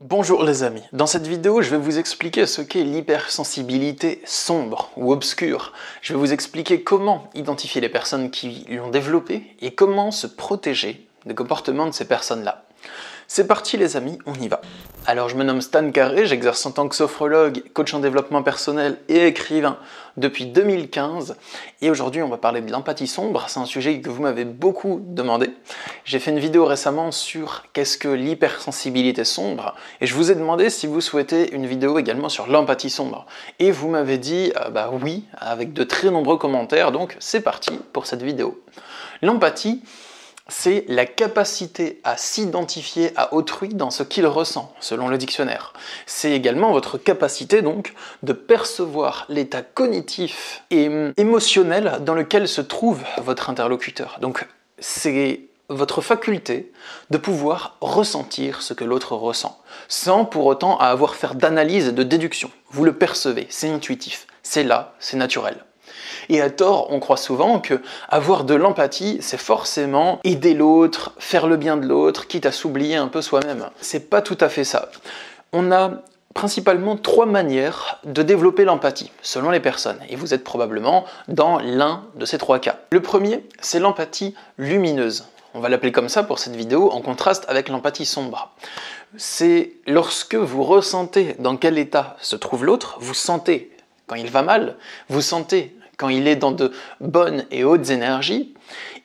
Bonjour les amis, dans cette vidéo je vais vous expliquer ce qu'est l'hypersensibilité sombre ou obscure. Je vais vous expliquer comment identifier les personnes qui l'ont développée et comment se protéger des comportements de ces personnes-là. C'est parti les amis, on y va. Alors je me nomme Stan Carré, j'exerce en tant que sophrologue, coach en développement personnel et écrivain depuis 2015 et aujourd'hui on va parler de l'empathie sombre, c'est un sujet que vous m'avez beaucoup demandé. J'ai fait une vidéo récemment sur qu'est-ce que l'hypersensibilité sombre et je vous ai demandé si vous souhaitez une vidéo également sur l'empathie sombre et vous m'avez dit oui avec de très nombreux commentaires, donc c'est parti pour cette vidéo. L'empathie, c'est la capacité à s'identifier à autrui dans ce qu'il ressent, selon le dictionnaire. C'est également votre capacité donc de percevoir l'état cognitif et émotionnel dans lequel se trouve votre interlocuteur. Donc c'est votre faculté de pouvoir ressentir ce que l'autre ressent, sans pour autant avoir à faire d'analyse et de déduction. Vous le percevez, c'est intuitif, c'est là, c'est naturel. Et à tort, on croit souvent que avoir de l'empathie, c'est forcément aider l'autre, faire le bien de l'autre, quitte à s'oublier un peu soi-même. C'est pas tout à fait ça. On a principalement 3 manières de développer l'empathie, selon les personnes, et vous êtes probablement dans l'un de ces 3 cas. Le premier, c'est l'empathie lumineuse. On va l'appeler comme ça pour cette vidéo, en contraste avec l'empathie sombre. C'est lorsque vous ressentez dans quel état se trouve l'autre, vous sentez quand il va mal, vous sentez quand il est dans de bonnes et hautes énergies,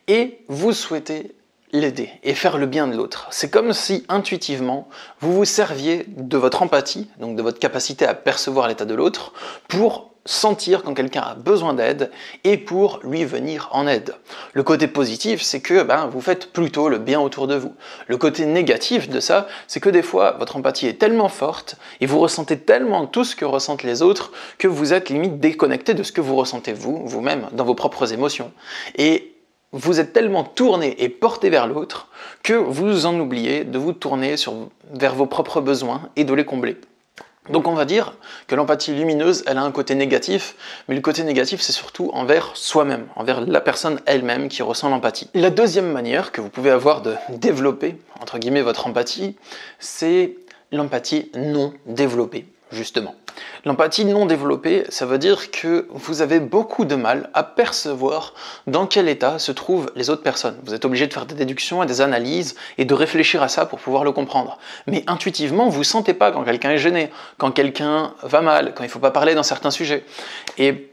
et vous souhaitez l'aider et faire le bien de l'autre. C'est comme si, intuitivement, vous vous serviez de votre empathie, donc de votre capacité à percevoir l'état de l'autre, pour sentir quand quelqu'un a besoin d'aide et pour lui venir en aide. Le côté positif, c'est que vous faites plutôt le bien autour de vous. Le côté négatif de ça, c'est que des fois, votre empathie est tellement forte et vous ressentez tellement tout ce que ressentent les autres que vous êtes limite déconnecté de ce que vous ressentez vous-même, dans vos propres émotions. Et vous êtes tellement tourné et porté vers l'autre que vous en oubliez de vous tourner vers vos propres besoins et de les combler. Donc on va dire que l'empathie lumineuse, elle a un côté négatif, mais le côté négatif c'est surtout envers soi-même, envers la personne elle-même qui ressent l'empathie. La deuxième manière que vous pouvez avoir de développer, entre guillemets, votre empathie, c'est l'empathie non développée, justement. L'empathie non développée, ça veut dire que vous avez beaucoup de mal à percevoir dans quel état se trouvent les autres personnes. Vous êtes obligé de faire des déductions et des analyses et de réfléchir à ça pour pouvoir le comprendre. Mais intuitivement, vous ne sentez pas quand quelqu'un est gêné, quand quelqu'un va mal, quand il ne faut pas parler dans certains sujets. Et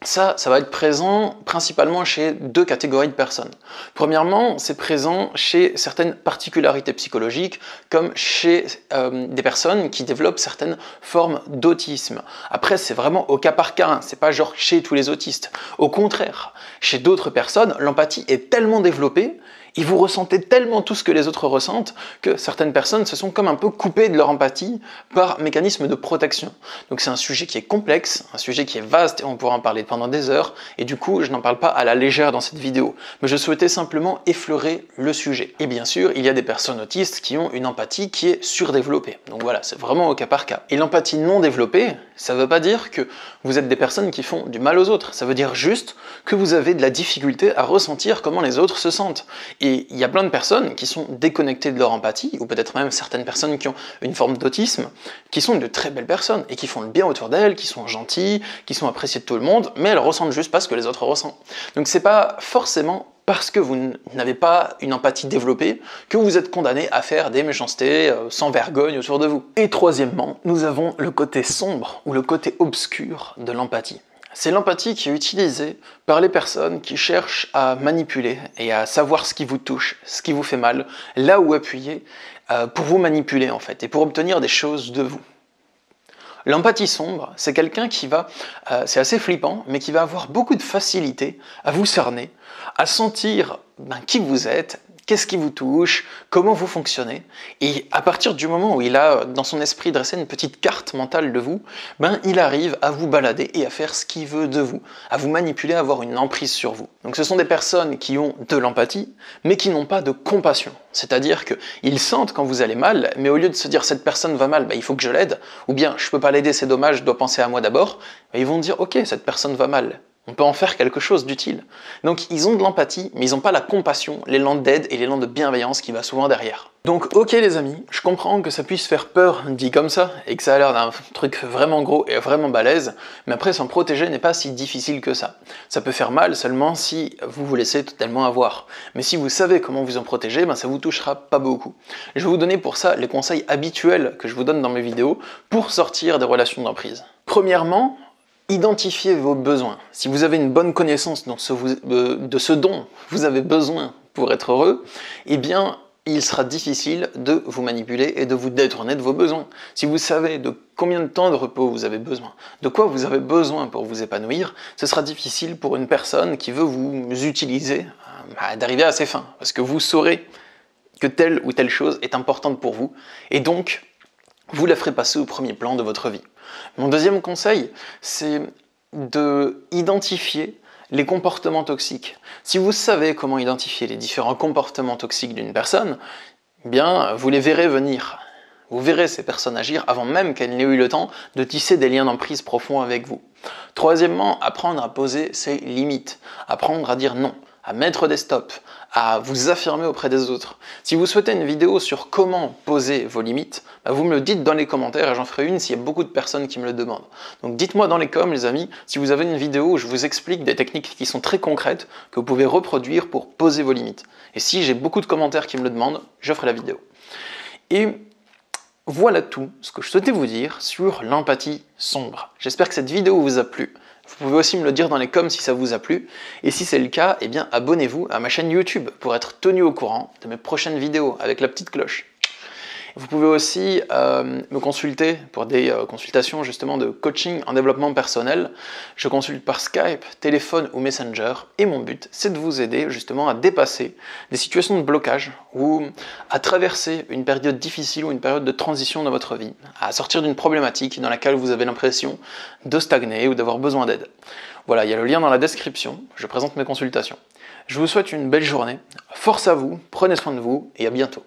ça va être présent principalement chez 2 catégories de personnes. Premièrement, c'est présent chez certaines particularités psychologiques, comme chez des personnes qui développent certaines formes d'autisme. Après, c'est vraiment au cas par cas, hein, c'est pas genre chez tous les autistes. Au contraire, chez d'autres personnes, l'empathie est tellement développée, et vous ressentez tellement tout ce que les autres ressentent que certaines personnes se sont comme un peu coupées de leur empathie par mécanisme de protection. Donc c'est un sujet qui est complexe, un sujet qui est vaste et on pourra en parler pendant des heures et du coup je n'en parle pas à la légère dans cette vidéo. Mais je souhaitais simplement effleurer le sujet. Et bien sûr, il y a des personnes autistes qui ont une empathie qui est surdéveloppée. Donc voilà, c'est vraiment au cas par cas. Et l'empathie non développée, ça ne veut pas dire que vous êtes des personnes qui font du mal aux autres. Ça veut dire juste que vous avez de la difficulté à ressentir comment les autres se sentent. Et il y a plein de personnes qui sont déconnectées de leur empathie, ou peut-être même certaines personnes qui ont une forme d'autisme, qui sont de très belles personnes, et qui font le bien autour d'elles, qui sont gentilles, qui sont appréciées de tout le monde, mais elles ressentent juste pas ce que les autres ressentent. Donc c'est pas forcément parce que vous n'avez pas une empathie développée que vous êtes condamné à faire des méchancetés sans vergogne autour de vous. Et troisièmement, nous avons le côté sombre, ou le côté obscur de l'empathie. C'est l'empathie qui est utilisée par les personnes qui cherchent à manipuler et à savoir ce qui vous touche, ce qui vous fait mal, là où appuyer, pour vous manipuler en fait, et pour obtenir des choses de vous. L'empathie sombre, c'est quelqu'un qui va, c'est assez flippant, mais qui va avoir beaucoup de facilité à vous cerner, à sentir qui vous êtes, qu'est-ce qui vous touche, comment vous fonctionnez, et à partir du moment où il a dans son esprit dressé une petite carte mentale de vous, il arrive à vous balader et à faire ce qu'il veut de vous, à vous manipuler, à avoir une emprise sur vous. Donc ce sont des personnes qui ont de l'empathie, mais qui n'ont pas de compassion. C'est-à-dire qu'ils sentent quand vous allez mal, mais au lieu de se dire cette personne va mal, il faut que je l'aide, ou bien je peux pas l'aider, c'est dommage, je dois penser à moi d'abord, ils vont dire ok, cette personne va mal, On peut en faire quelque chose d'utile. Donc ils ont de l'empathie, mais ils n'ont pas la compassion, l'élan d'aide et l'élan de bienveillance qui va souvent derrière. Donc ok les amis, je comprends que ça puisse faire peur dit comme ça, et que ça a l'air d'un truc vraiment gros et vraiment balèze, mais après s'en protéger n'est pas si difficile que ça. Ça peut faire mal seulement si vous vous laissez totalement avoir. Mais si vous savez comment vous en protéger, ben ça vous touchera pas beaucoup. Je vais vous donner pour ça les conseils habituels que je vous donne dans mes vidéos pour sortir des relations d'emprise. Premièrement, identifiez vos besoins. Si vous avez une bonne connaissance de ce dont vous avez besoin pour être heureux, eh bien, il sera difficile de vous manipuler et de vous détourner de vos besoins. Si vous savez de combien de temps de repos vous avez besoin, de quoi vous avez besoin pour vous épanouir, ce sera difficile pour une personne qui veut vous utiliser d'arriver à ses fins, parce que vous saurez que telle ou telle chose est importante pour vous, et donc vous la ferez passer au premier plan de votre vie. Mon deuxième conseil, c'est d'identifier les comportements toxiques. Si vous savez comment identifier les différents comportements toxiques d'une personne, eh bien, vous les verrez venir. Vous verrez ces personnes agir avant même qu'elles n'aient eu le temps de tisser des liens d'emprise profonds avec vous. Troisièmement, apprendre à poser ses limites, apprendre à dire non, à mettre des stops, à vous affirmer auprès des autres. Si vous souhaitez une vidéo sur comment poser vos limites, vous me le dites dans les commentaires et j'en ferai une s'il y a beaucoup de personnes qui me le demandent. Donc dites-moi dans les coms les amis, si vous avez une vidéo où je vous explique des techniques qui sont très concrètes, que vous pouvez reproduire pour poser vos limites. Et si j'ai beaucoup de commentaires qui me le demandent, je ferai la vidéo. Et voilà tout ce que je souhaitais vous dire sur l'empathie sombre. J'espère que cette vidéo vous a plu. Vous pouvez aussi me le dire dans les coms si ça vous a plu. Et si c'est le cas, eh bien abonnez-vous à ma chaîne YouTube pour être tenu au courant de mes prochaines vidéos avec la petite cloche. Vous pouvez aussi me consulter pour des consultations justement de coaching en développement personnel. Je consulte par Skype, téléphone ou Messenger et mon but c'est de vous aider justement à dépasser des situations de blocage ou à traverser une période difficile ou une période de transition dans votre vie, à sortir d'une problématique dans laquelle vous avez l'impression de stagner ou d'avoir besoin d'aide. Voilà, il y a le lien dans la description, je présente mes consultations. Je vous souhaite une belle journée, force à vous, prenez soin de vous et à bientôt.